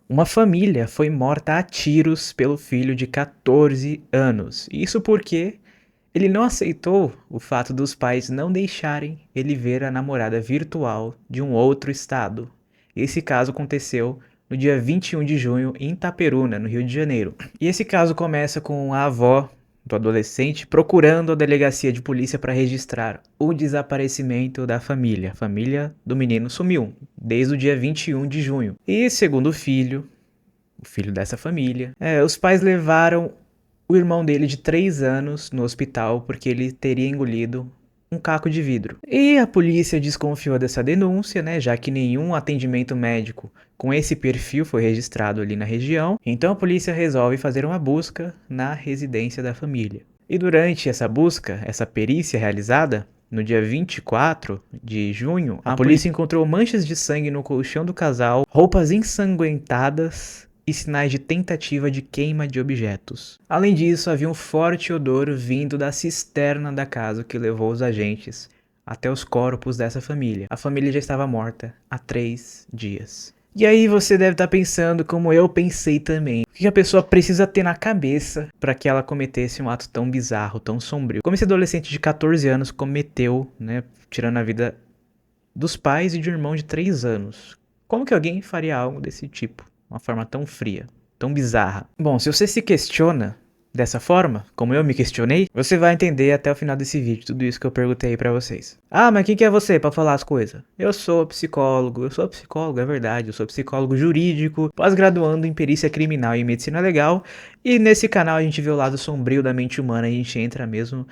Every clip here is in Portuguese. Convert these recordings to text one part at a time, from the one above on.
Uma família foi morta a tiros pelo filho de 14 anos. Isso porque ele não aceitou o fato dos pais não deixarem ele ver a namorada virtual de um outro estado. Esse caso aconteceu no dia 21 de junho em Itaperuna, no Rio de Janeiro. E esse caso começa com a avó do adolescente procurando a delegacia de polícia para registrar o desaparecimento da família. A família do menino sumiu desde o dia 21 de junho. E segundo o filho dessa família, os pais levaram o irmão dele de 3 anos no hospital porque ele teria engolido um caco de vidro. E a polícia desconfiou dessa denúncia, né, já que nenhum atendimento médico com esse perfil foi registrado ali na região. Então a polícia resolve fazer uma busca na residência da família. E durante essa busca, essa perícia realizada, no dia 24 de junho, a polícia encontrou manchas de sangue no colchão do casal, roupas ensanguentadas e sinais de tentativa de queima de objetos. Além disso, havia um forte odor vindo da cisterna da casa que levou os agentes até os corpos dessa família. A família já estava morta há 3 dias. E aí você deve estar pensando, como eu pensei também, o que a pessoa precisa ter na cabeça para que ela cometesse um ato tão bizarro, tão sombrio. Como esse adolescente de 14 anos cometeu, né, tirando a vida dos pais e de um irmão de 3 anos. Como que alguém faria algo desse tipo? Uma forma tão fria, tão bizarra. Bom, se você se questiona dessa forma, como eu me questionei, você vai entender até o final desse vídeo tudo isso que eu perguntei aí pra vocês. Ah, mas quem que é você pra falar as coisas? Eu sou psicólogo, é verdade, eu sou psicólogo jurídico, pós-graduando em perícia criminal e medicina legal, e nesse canal a gente vê o lado sombrio da mente humana, a gente entra mesmo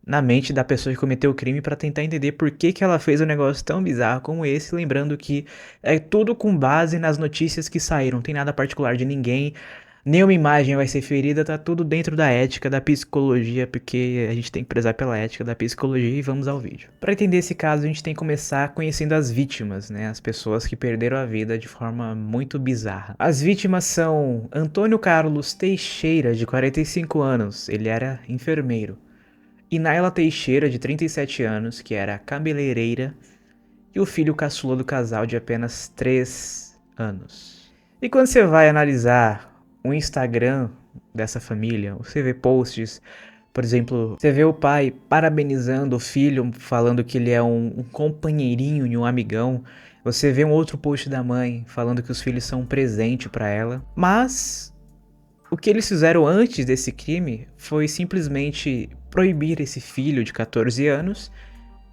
na mente da pessoa que cometeu o crime para tentar entender por que que ela fez um negócio tão bizarro como esse, lembrando que é tudo com base nas notícias que saíram, não tem nada particular de ninguém, nenhuma imagem vai ser ferida, tá tudo dentro da ética, da psicologia, porque a gente tem que prezar pela ética da psicologia e vamos ao vídeo. Para entender esse caso, a gente tem que começar conhecendo as vítimas, né, as pessoas que perderam a vida de forma muito bizarra. As vítimas são Antônio Carlos Teixeira, de 45 anos, ele era enfermeiro. E Naila Teixeira, de 37 anos, que era cabeleireira, e o filho caçula do casal, de apenas 3 anos. E quando você vai analisar o Instagram dessa família, você vê posts, por exemplo, você vê o pai parabenizando o filho, falando que ele é um companheirinho e um amigão. Você vê um outro post da mãe falando que os filhos são um presente para ela. Mas o que eles fizeram antes desse crime foi simplesmente proibir esse filho de 14 anos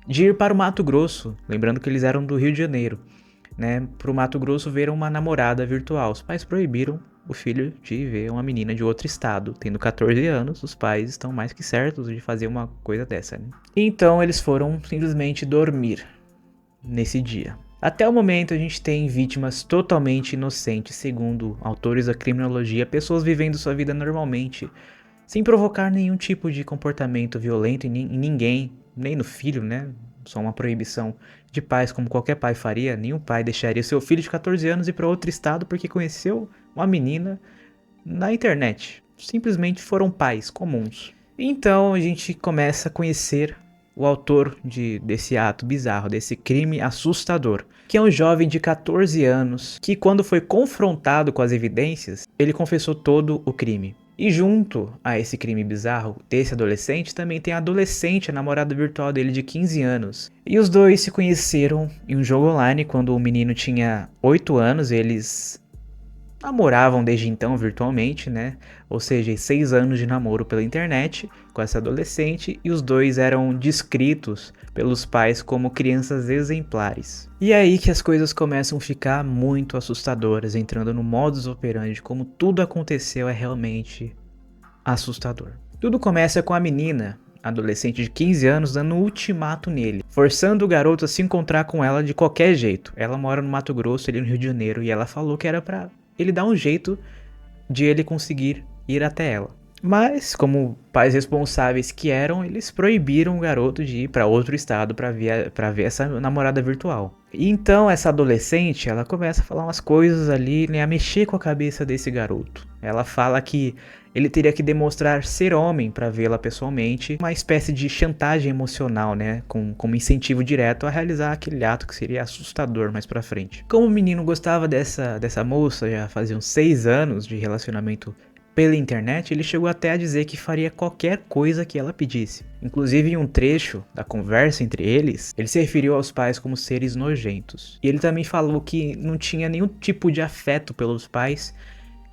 de ir para o Mato Grosso, lembrando que eles eram do Rio de Janeiro, né? Para o Mato Grosso ver uma namorada virtual. Os pais proibiram o filho de ver uma menina de outro estado. Tendo 14 anos, os pais estão mais que certos de fazer uma coisa dessa, né? Então eles foram simplesmente dormir nesse dia. Até o momento a gente tem vítimas totalmente inocentes, segundo autores da criminologia, pessoas vivendo sua vida normalmente, sem provocar nenhum tipo de comportamento violento em ninguém, nem no filho, né? Só uma proibição de pais, como qualquer pai faria. Nenhum pai deixaria seu filho de 14 anos ir para outro estado porque conheceu uma menina na internet. Simplesmente foram pais comuns. Então a gente começa a conhecer o autor desse ato bizarro, desse crime assustador, que é um jovem de 14 anos que, quando foi confrontado com as evidências, ele confessou todo o crime. E junto a esse crime bizarro desse adolescente, também tem a adolescente, a namorada virtual dele de 15 anos. E os dois se conheceram em um jogo online quando o menino tinha 8 anos, eles namoravam desde então virtualmente, né? Ou seja, 6 anos de namoro pela internet com essa adolescente, e os dois eram descritos pelos pais como crianças exemplares. E é aí que as coisas começam a ficar muito assustadoras, entrando no modus operandi, como tudo aconteceu é realmente assustador. Tudo começa com a menina, adolescente de 15 anos, dando um ultimato nele, forçando o garoto a se encontrar com ela de qualquer jeito. Ela mora no Mato Grosso, ele no Rio de Janeiro, e ela falou que era pra ele dar um jeito de ele conseguir ir até ela. Mas, como pais responsáveis que eram, eles proibiram o garoto de ir para outro estado para ver essa namorada virtual. E então essa adolescente, ela começa a falar umas coisas ali, né, a mexer com a cabeça desse garoto. Ela fala que ele teria que demonstrar ser homem para vê-la pessoalmente, uma espécie de chantagem emocional, né, como incentivo direto a realizar aquele ato que seria assustador mais pra frente. Como o menino gostava dessa moça, já fazia uns 6 anos de relacionamento pela internet, ele chegou até a dizer que faria qualquer coisa que ela pedisse. Inclusive, em um trecho da conversa entre eles, ele se referiu aos pais como seres nojentos. E ele também falou que não tinha nenhum tipo de afeto pelos pais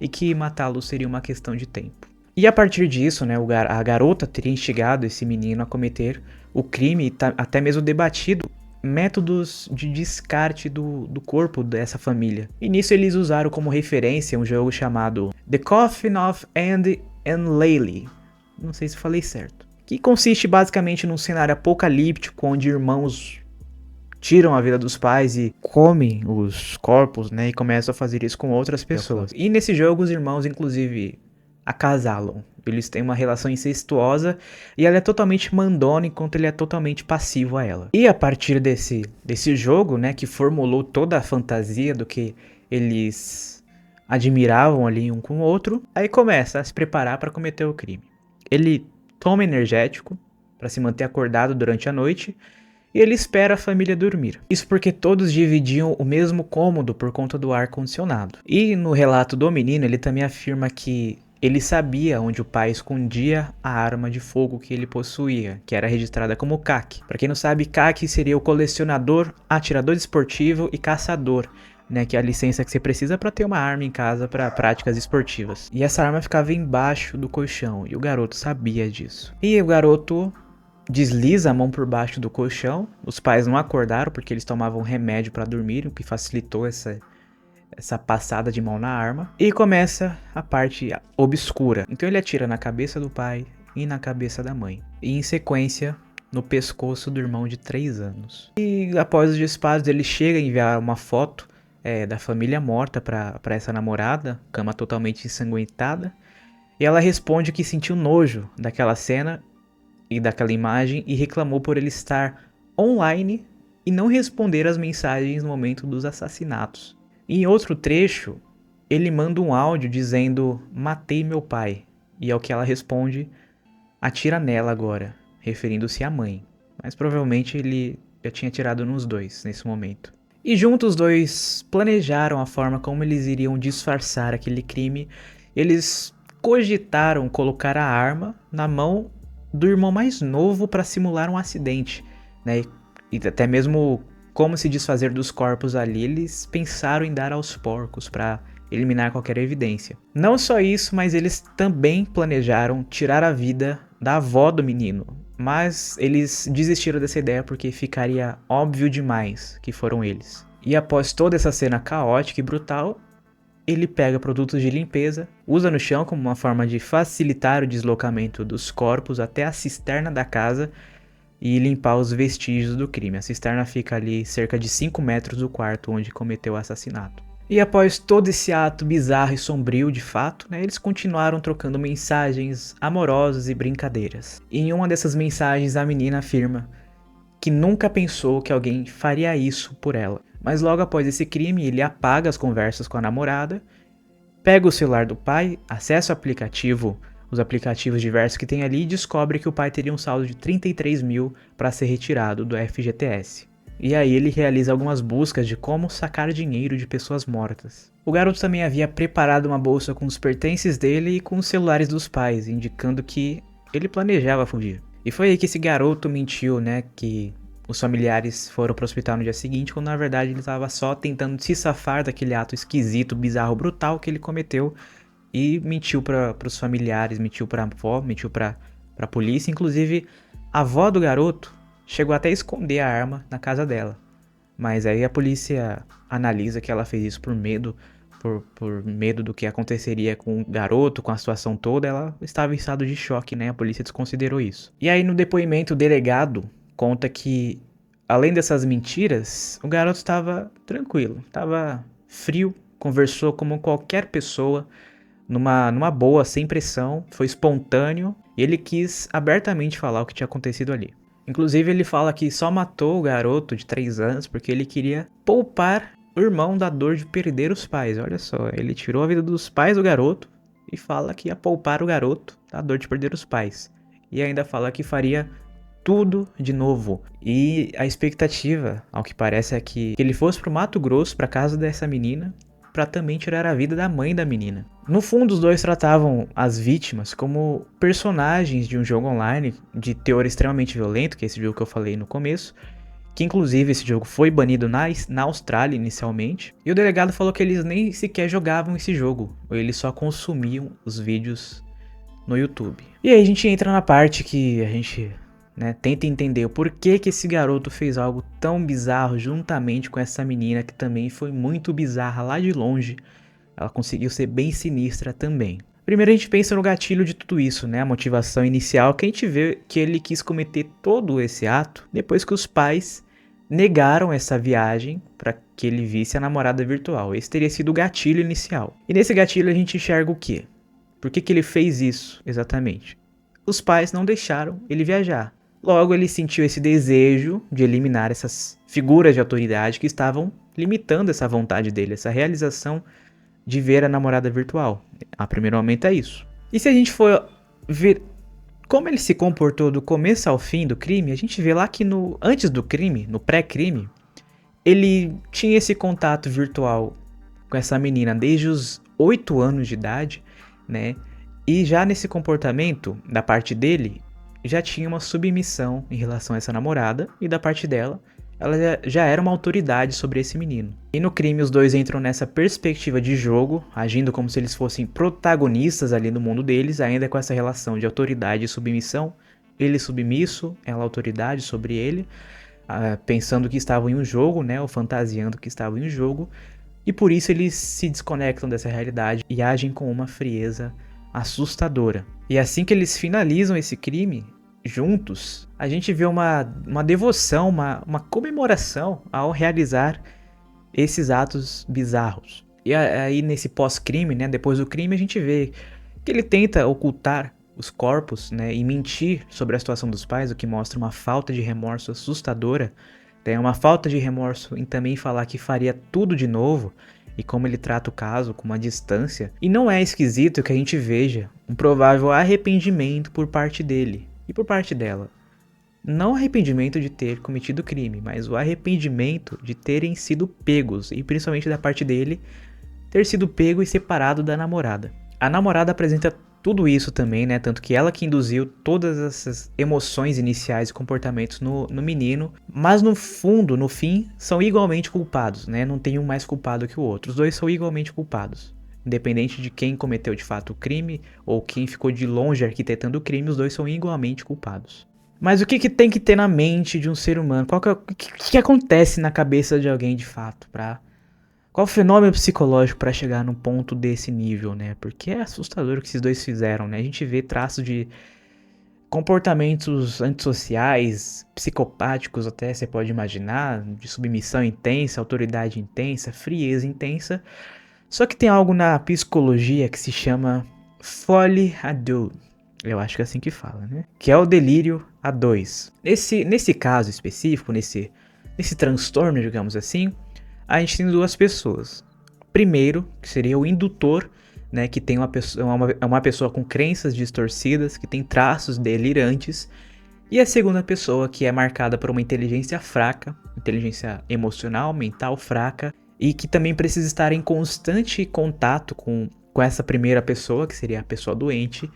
e que matá-los seria uma questão de tempo. E a partir disso, né, a garota teria instigado esse menino a cometer o crime e até mesmo debatido métodos de descarte do corpo dessa família. E nisso eles usaram como referência um jogo chamado The Coffin of Andy and Laylee. Não sei se falei certo. Que consiste basicamente num cenário apocalíptico onde irmãos tiram a vida dos pais e comem os corpos, né? E começam a fazer isso com outras pessoas. E nesse jogo os irmãos, inclusive, acasalam. Eles têm uma relação incestuosa e ela é totalmente mandona enquanto ele é totalmente passivo a ela. E a partir desse jogo, né, que formulou toda a fantasia do que eles admiravam ali um com o outro, aí começa a se preparar para cometer o crime. Ele toma energético para se manter acordado durante a noite e ele espera a família dormir. Isso porque todos dividiam o mesmo cômodo por conta do ar condicionado. E no relato do menino, ele também afirma que ele sabia onde o pai escondia a arma de fogo que ele possuía, que era registrada como CAC. Para quem não sabe, CAC seria o colecionador, atirador esportivo e caçador, né, que é a licença que você precisa para ter uma arma em casa para práticas esportivas. E essa arma ficava embaixo do colchão, e o garoto sabia disso. E o garoto desliza a mão por baixo do colchão. Os pais não acordaram porque eles tomavam remédio para dormir, o que facilitou essa passada de mão na arma. E começa a parte obscura. Então ele atira na cabeça do pai e na cabeça da mãe. E em sequência, no pescoço do irmão de 3 anos. E após os disparos, ele chega a enviar uma foto da família morta para essa namorada, cama totalmente ensanguentada. E ela responde que sentiu nojo daquela cena e daquela imagem e reclamou por ele estar online e não responder as mensagens no momento dos assassinatos. Em outro trecho, ele manda um áudio dizendo: "Matei meu pai", e ao que ela responde: "Atira nela agora", referindo-se à mãe, mas provavelmente ele já tinha atirado nos dois nesse momento. E juntos os dois planejaram a forma como eles iriam disfarçar aquele crime. Eles cogitaram colocar a arma na mão do irmão mais novo para simular um acidente, né? E até mesmo como se desfazer dos corpos ali, eles pensaram em dar aos porcos para eliminar qualquer evidência. Não só isso, mas eles também planejaram tirar a vida da avó do menino, mas eles desistiram dessa ideia porque ficaria óbvio demais que foram eles. E após toda essa cena caótica e brutal, ele pega produtos de limpeza, usa no chão como uma forma de facilitar o deslocamento dos corpos até a cisterna da casa e limpar os vestígios do crime. A cisterna fica ali cerca de 5 metros do quarto onde cometeu o assassinato. E após todo esse ato bizarro e sombrio de fato, né, eles continuaram trocando mensagens amorosas e brincadeiras. E em uma dessas mensagens a menina afirma que nunca pensou que alguém faria isso por ela. Mas logo após esse crime, ele apaga as conversas com a namorada, pega o celular do pai, acessa os aplicativos diversos que tem ali e descobre que o pai teria um saldo de 33 mil para ser retirado do FGTS. E aí ele realiza algumas buscas de como sacar dinheiro de pessoas mortas. O garoto também havia preparado uma bolsa com os pertences dele e com os celulares dos pais, indicando que ele planejava fugir. E foi aí que esse garoto mentiu, né, que os familiares foram para o hospital no dia seguinte, quando na verdade ele estava só tentando se safar daquele ato esquisito, bizarro, brutal que ele cometeu e mentiu para os familiares, mentiu para a avó, mentiu para a polícia. Inclusive, a avó do garoto chegou até a esconder a arma na casa dela. Mas aí a polícia analisa que ela fez isso por medo, por medo do que aconteceria com o garoto, com a situação toda. Ela estava em estado de choque, né? A polícia desconsiderou isso. E aí no depoimento o delegado conta que, além dessas mentiras, o garoto estava tranquilo, estava frio, conversou como qualquer pessoa, numa boa, sem pressão, foi espontâneo e ele quis abertamente falar o que tinha acontecido ali. Inclusive ele fala que só matou o garoto de 3 anos porque ele queria poupar o irmão da dor de perder os pais. Olha só, ele tirou a vida dos pais do garoto e fala que ia poupar o garoto da dor de perder os pais. E ainda fala que faria tudo de novo. E a expectativa, ao que parece, é que ele fosse pro Mato Grosso, pra casa dessa menina, pra também tirar a vida da mãe da menina. No fundo, os dois tratavam as vítimas como personagens de um jogo online de teor extremamente violento, que é esse jogo que eu falei no começo, que inclusive esse jogo foi banido na Austrália inicialmente, e o delegado falou que eles nem sequer jogavam esse jogo, ou eles só consumiam os vídeos no YouTube. E aí a gente entra na parte que a gente tenta entender o porquê que esse garoto fez algo tão bizarro juntamente com essa menina que também foi muito bizarra lá de longe. Ela conseguiu ser bem sinistra também. Primeiro a gente pensa no gatilho de tudo isso, né? A motivação inicial, que a gente vê que ele quis cometer todo esse ato depois que os pais negaram essa viagem para que ele visse a namorada virtual. Esse teria sido o gatilho inicial. E nesse gatilho a gente enxerga o quê? Por que ele fez isso exatamente? Os pais não deixaram ele viajar. Logo, ele sentiu esse desejo de eliminar essas figuras de autoridade que estavam limitando essa vontade dele, essa realização de ver a namorada virtual. A primeiro momento é isso. E se a gente for ver como ele se comportou do começo ao fim do crime, a gente vê lá que antes do crime, no pré-crime, ele tinha esse contato virtual com essa menina desde os 8 anos de idade, né? E já nesse comportamento, da parte dele, já tinha uma submissão em relação a essa namorada, e da parte dela, ela já era uma autoridade sobre esse menino. E no crime os dois entram nessa perspectiva de jogo, agindo como se eles fossem protagonistas ali no mundo deles, ainda com essa relação de autoridade e submissão. Ele submisso, ela autoridade sobre ele, pensando que estavam em um jogo, né, ou fantasiando que estavam em um jogo, e por isso eles se desconectam dessa realidade e agem com uma frieza assustadora. E assim que eles finalizam esse crime, juntos, a gente vê uma devoção, uma comemoração ao realizar esses atos bizarros. E aí nesse pós-crime, né, depois do crime, a gente vê que ele tenta ocultar os corpos, né, e mentir sobre a situação dos pais, o que mostra uma falta de remorso assustadora. Tem uma falta de remorso em também falar que faria tudo de novo, e como ele trata o caso com uma distância. E não é esquisito que a gente veja um provável arrependimento por parte dele e por parte dela. Não o arrependimento de ter cometido crime, mas o arrependimento de terem sido pegos, e principalmente da parte dele, ter sido pego e separado da namorada. A namorada apresenta tudo isso também, né? Tanto que ela que induziu todas essas emoções iniciais e comportamentos no menino, mas no fundo, no fim, são igualmente culpados, né? Não tem um mais culpado que o outro. Os dois são igualmente culpados. Independente de quem cometeu de fato o crime ou quem ficou de longe arquitetando o crime, os dois são igualmente culpados. Mas o que tem que ter na mente de um ser humano? O que acontece na cabeça de alguém de fato? Qual o fenômeno psicológico para chegar num ponto desse nível, né? Porque é assustador o que esses dois fizeram, né? A gente vê traços de comportamentos antissociais, psicopáticos até, você pode imaginar, de submissão intensa, autoridade intensa, frieza intensa. Só que tem algo na psicologia que se chama folie à deux. Eu acho que é assim que fala, né? Que é o delírio a dois. Nesse caso específico, nesse transtorno, digamos assim, a gente tem duas pessoas. Primeiro, que seria o indutor, né? Que tem uma pessoa com crenças distorcidas, que tem traços delirantes. E a segunda pessoa, que é marcada por uma inteligência fraca, inteligência emocional, mental fraca, e que também precisa estar em constante contato com essa primeira pessoa, que seria a pessoa doente,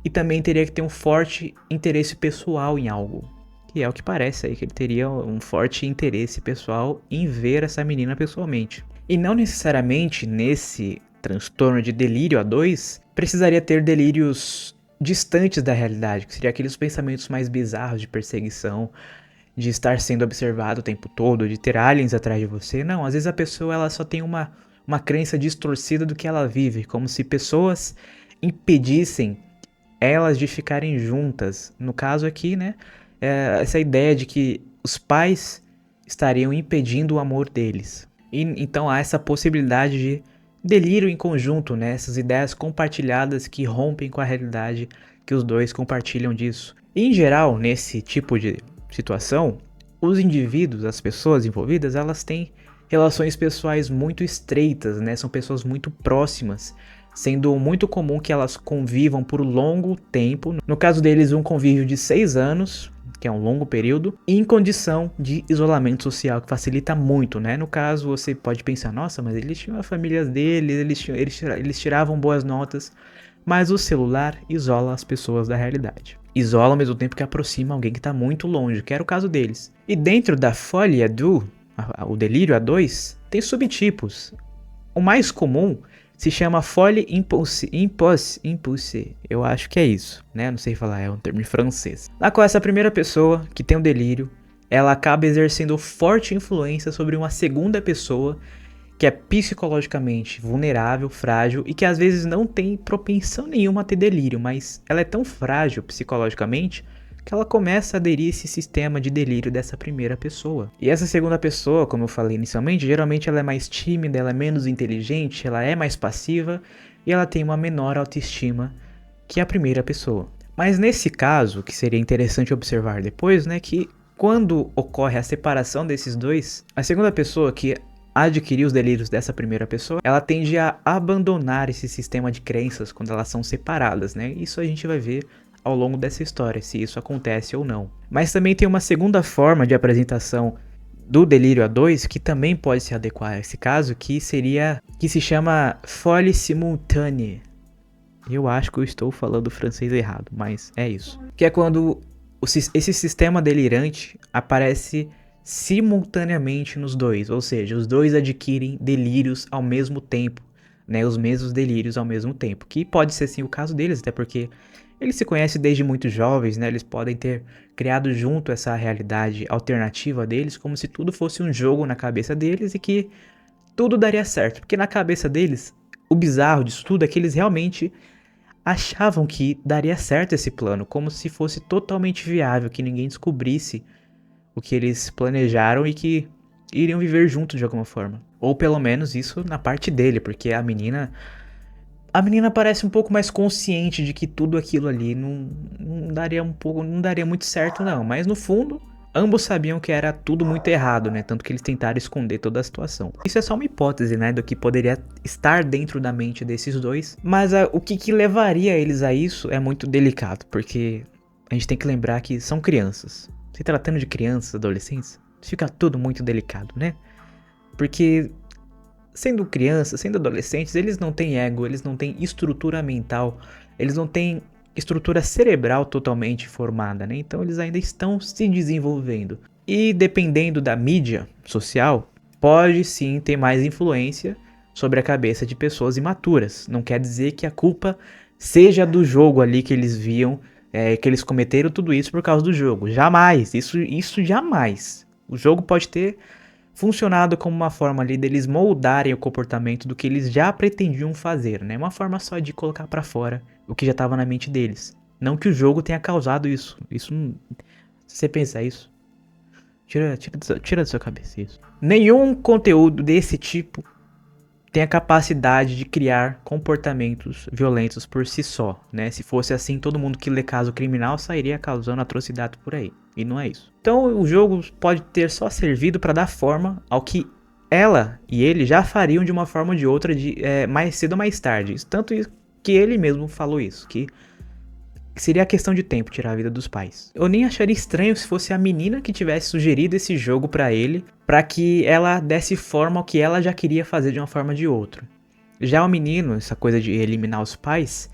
e também teria que ter um forte interesse pessoal em algo, que é o que parece aí, que ele teria um forte interesse pessoal em ver essa menina pessoalmente. E não necessariamente nesse transtorno de delírio a dois, precisaria ter delírios distantes da realidade, que seria aqueles pensamentos mais bizarros de perseguição, de estar sendo observado o tempo todo, de ter aliens atrás de você. Não, às vezes a pessoa ela só tem uma crença distorcida do que ela vive, como se pessoas impedissem elas de ficarem juntas. No caso aqui, né, essa ideia de que os pais estariam impedindo o amor deles. E então há essa possibilidade de delírio em conjunto, né? Essas ideias compartilhadas que rompem com a realidade que os dois compartilham disso. E, em geral, nesse tipo de situação, os indivíduos, as pessoas envolvidas, elas têm relações pessoais muito estreitas, né? São pessoas muito próximas, sendo muito comum que elas convivam por longo tempo. No caso deles, um convívio de 6 anos, que é um longo período, em condição de isolamento social, que facilita muito, né? No caso, você pode pensar, nossa, mas eles tinham a família deles, eles tiravam boas notas, mas o celular isola as pessoas da realidade. Isola ao mesmo tempo que aproxima alguém que está muito longe, que era o caso deles. E dentro da folie à deux, o delírio A2, tem subtipos. O mais comum se chama folie impulsive. Eu acho que é isso, né? Não sei falar, é um termo em francês. Na qual essa primeira pessoa que tem o delírio, ela acaba exercendo forte influência sobre uma segunda pessoa que é psicologicamente vulnerável, frágil e que às vezes não tem propensão nenhuma a ter delírio, mas ela é tão frágil psicologicamente que ela começa a aderir a esse sistema de delírio dessa primeira pessoa. E essa segunda pessoa, como eu falei inicialmente, geralmente ela é mais tímida, ela é menos inteligente, ela é mais passiva e ela tem uma menor autoestima que a primeira pessoa. Mas nesse caso, que seria interessante observar depois, né, que quando ocorre a separação desses dois, a segunda pessoa que adquirir os delírios dessa primeira pessoa, ela tende a abandonar esse sistema de crenças quando elas são separadas, né? Isso a gente vai ver ao longo dessa história, se isso acontece ou não. Mas também tem uma segunda forma de apresentação do delírio A2 que também pode se adequar a esse caso, que se chama folie simultanée. Eu acho que eu estou falando francês errado, mas é isso. Que é quando esse sistema delirante aparece simultaneamente nos dois, ou seja, os dois adquirem delírios ao mesmo tempo, né, os mesmos delírios ao mesmo tempo, que pode ser sim o caso deles, até porque eles se conhecem desde muito jovens, né, eles podem ter criado junto essa realidade alternativa deles, como se tudo fosse um jogo na cabeça deles e que tudo daria certo, porque na cabeça deles, o bizarro disso tudo é que eles realmente achavam que daria certo esse plano, como se fosse totalmente viável, que ninguém descobrisse o que eles planejaram e que iriam viver juntos de alguma forma. Ou pelo menos isso na parte dele, porque a menina parece um pouco mais consciente de que tudo aquilo ali não daria muito certo não, mas no fundo ambos sabiam que era tudo muito errado, né? Tanto que eles tentaram esconder toda a situação. Isso é só uma hipótese, né? Do que poderia estar dentro da mente desses dois. Mas o que levaria eles a isso é muito delicado, porque a gente tem que lembrar que são crianças. Se tratando de crianças, adolescentes, fica tudo muito delicado, né? Porque sendo crianças, sendo adolescentes, eles não têm ego, eles não têm estrutura mental, eles não têm estrutura cerebral totalmente formada, né? Então eles ainda estão se desenvolvendo. E dependendo da mídia social, pode sim ter mais influência sobre a cabeça de pessoas imaturas. Não quer dizer que a culpa seja do jogo ali que eles viam, que eles cometeram tudo isso por causa do jogo. Jamais, isso jamais. O jogo pode ter funcionado como uma forma ali deles moldarem o comportamento do que eles já pretendiam fazer, né? Uma forma só de colocar pra fora o que já estava na mente deles. Não que o jogo tenha causado isso. Isso não... Se você pensar isso, tira da sua cabeça isso. Nenhum conteúdo desse tipo tem a capacidade de criar comportamentos violentos por si só, né? Se fosse assim, todo mundo que lê caso criminal sairia causando atrocidade por aí. E não é isso. Então o jogo pode ter só servido para dar forma ao que ela e ele já fariam de uma forma ou de outra, mais cedo ou mais tarde. Tanto que ele mesmo falou isso, que seria a questão de tempo tirar a vida dos pais. Eu nem acharia estranho se fosse a menina que tivesse sugerido esse jogo pra ele, pra que ela desse forma ao que ela já queria fazer de uma forma ou de outra. Já o menino, essa coisa de eliminar os pais,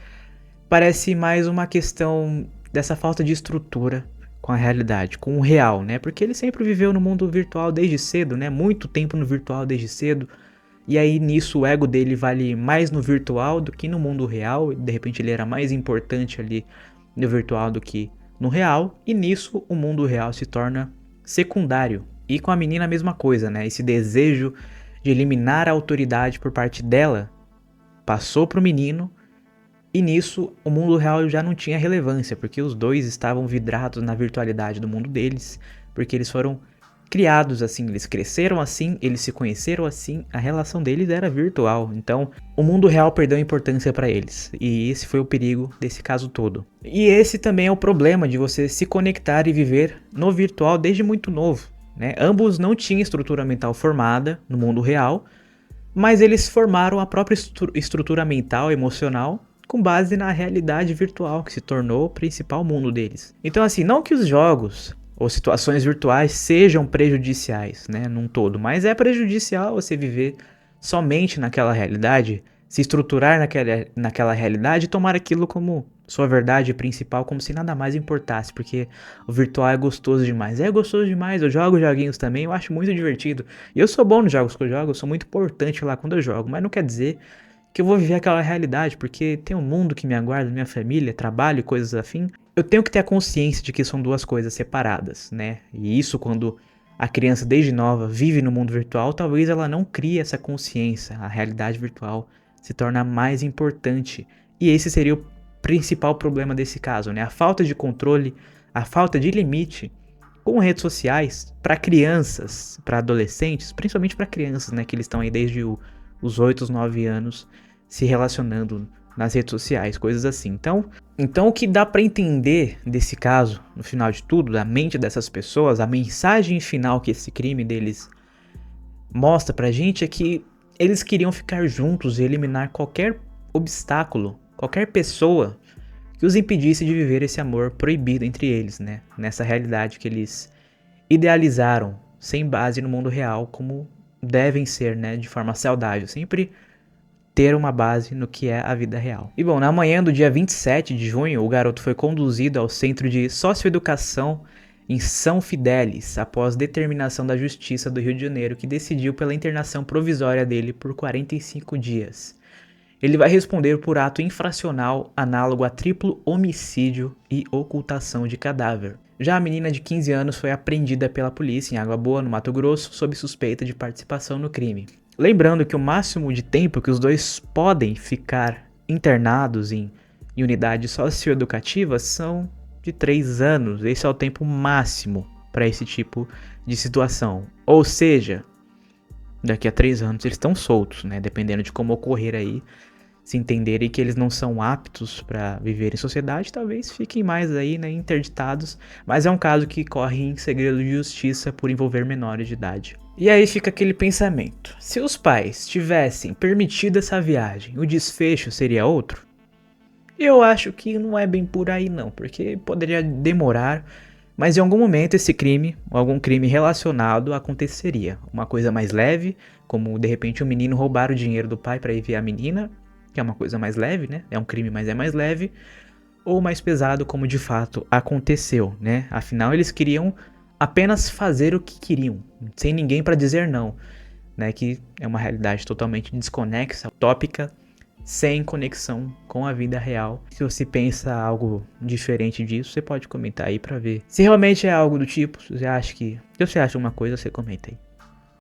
parece mais uma questão dessa falta de estrutura com a realidade, com o real, né? Porque ele sempre viveu no mundo virtual desde cedo, né? Muito tempo no virtual desde cedo. E aí nisso o ego dele vale mais no virtual do que no mundo real. De repente ele era mais importante ali no virtual do que no real. E nisso o mundo real se torna secundário. E com a menina a mesma coisa, né? Esse desejo de eliminar a autoridade por parte dela passou pro menino. E nisso o mundo real já não tinha relevância, porque os dois estavam vidrados na virtualidade do mundo deles. Porque eles foram criados assim, eles cresceram assim, eles se conheceram assim, a relação deles era virtual. Então, o mundo real perdeu importância para eles. E esse foi o perigo desse caso todo. E esse também é o problema de você se conectar e viver no virtual desde muito novo, né? Ambos não tinham estrutura mental formada no mundo real, mas eles formaram a própria estrutura mental, emocional, com base na realidade virtual, que se tornou o principal mundo deles. Então assim, não que os jogos ou situações virtuais sejam prejudiciais, né, num todo, mas é prejudicial você viver somente naquela realidade, se estruturar naquela realidade e tomar aquilo como sua verdade principal, como se nada mais importasse, porque o virtual é gostoso demais. É gostoso demais, eu jogo joguinhos também, eu acho muito divertido. E eu sou bom nos jogos que eu jogo, eu sou muito importante lá quando eu jogo, mas não quer dizer que eu vou viver aquela realidade, porque tem um mundo que me aguarda, minha família, trabalho e coisas afim. Eu tenho que ter a consciência de que são duas coisas separadas, né? E isso quando a criança desde nova vive no mundo virtual, talvez ela não crie essa consciência, a realidade virtual se torna mais importante. E esse seria o principal problema desse caso, né? A falta de controle, a falta de limite com redes sociais para crianças, para adolescentes, principalmente para crianças, né? Que eles estão aí desde os 8, os 9 anos se relacionando nas redes sociais, coisas assim. Então o que dá para entender desse caso, no final de tudo, da mente dessas pessoas, a mensagem final que esse crime deles mostra pra gente é que eles queriam ficar juntos e eliminar qualquer obstáculo, qualquer pessoa que os impedisse de viver esse amor proibido entre eles, né? Nessa realidade que eles idealizaram, sem base no mundo real, como devem ser, né? De forma saudável, sempre ter uma base no que é a vida real. E bom, na manhã do dia 27 de junho, o garoto foi conduzido ao Centro de Socioeducação em São Fidélis, após determinação da Justiça do Rio de Janeiro, que decidiu pela internação provisória dele por 45 dias. Ele vai responder por ato infracional análogo a triplo homicídio e ocultação de cadáver. Já a menina de 15 anos foi apreendida pela polícia em Água Boa, no Mato Grosso, sob suspeita de participação no crime. Lembrando que o máximo de tempo que os dois podem ficar internados em unidades socioeducativas são de 3 anos. Esse é o tempo máximo para esse tipo de situação. Ou seja, daqui a 3 anos eles estão soltos, né? Dependendo de como ocorrer aí, se entenderem que eles não são aptos para viver em sociedade, talvez fiquem mais aí, né, interditados. Mas é um caso que corre em segredo de justiça por envolver menores de idade. E aí fica aquele pensamento: se os pais tivessem permitido essa viagem, o desfecho seria outro? Eu acho que não é bem por aí não, porque poderia demorar, mas em algum momento esse crime, ou algum crime relacionado, aconteceria. Uma coisa mais leve, como de repente um menino roubar o dinheiro do pai para ir ver a menina, que é uma coisa mais leve, né? É um crime, mas é mais leve. Ou mais pesado, como de fato aconteceu, né? Afinal, eles queriam apenas fazer o que queriam, sem ninguém para dizer não, né? Que é uma realidade totalmente desconexa, utópica, sem conexão com a vida real. Se você pensa algo diferente disso, você pode comentar aí para ver se realmente é algo do tipo. Se você acha uma coisa, você comenta aí.